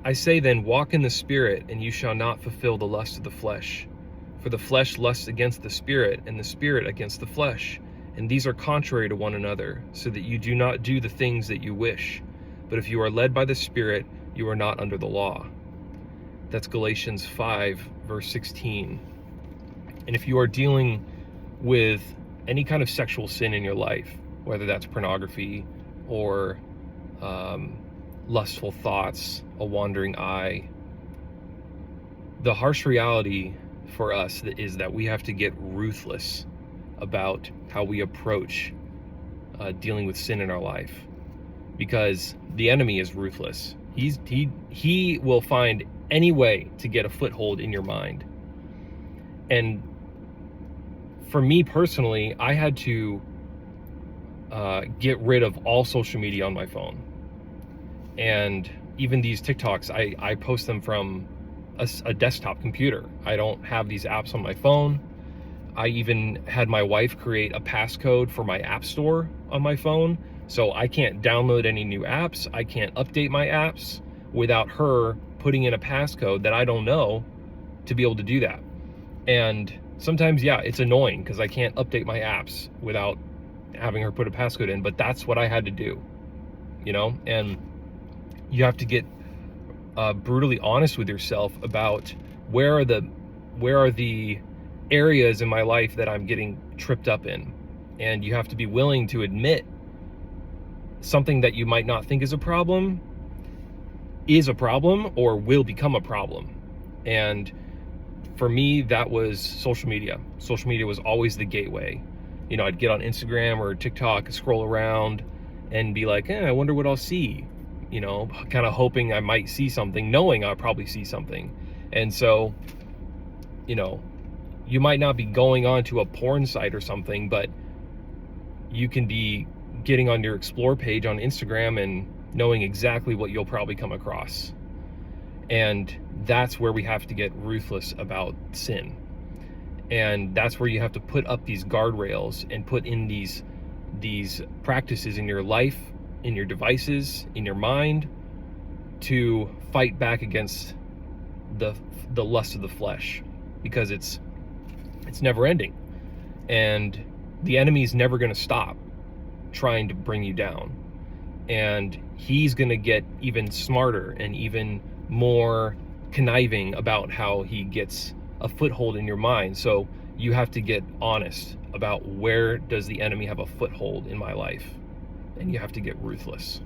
I say then, walk in the Spirit, and you shall not fulfill the lust of the flesh. For the flesh lusts against the Spirit, and the Spirit against the flesh. And these are contrary to one another, so that you do not do the things that you wish. But if you are led by the Spirit, you are not under the law. That's Galatians 5, verse 16. And if you are dealing with any kind of sexual sin in your life, whether that's pornography or lustful thoughts, a wandering eye, the harsh reality for us is that we have to get ruthless about how we approach dealing with sin in our life, because the enemy is ruthless. He will find any way to get a foothold in your mind. And for me personally, I had to get rid of all social media on my phone. And even these TikToks, I post them from a desktop computer. I don't have these apps on my phone. I even had my wife create a passcode for my app store on my phone, so I can't download any new apps. I can't update my apps without her putting in a passcode that I don't know to be able to do that. And sometimes, yeah, it's annoying because I can't update my apps without having her put a passcode in, but that's what I had to do, and you have to get brutally honest with yourself about where are the areas in my life that I'm getting tripped up in. And you have to be willing to admit something that you might not think is a problem or will become a problem. And for me, that was social media. Social media was always the gateway. I'd get on Instagram or TikTok, scroll around and be like, I wonder what I'll see, kind of hoping I might see something, knowing I'll probably see something. And so, you might not be going on to a porn site or something, but you can be getting on your explore page on Instagram and knowing exactly what you'll probably come across. And that's where we have to get ruthless about sin. And that's where you have to put up these guardrails and put in these practices in your life, in your devices, in your mind, to fight back against the lust of the flesh, because it's never ending, and the enemy's never going to stop trying to bring you down, and he's going to get even smarter and even more conniving about how he gets a foothold in your mind. So you have to get honest about, where does the enemy have a foothold in my life, and you have to get ruthless.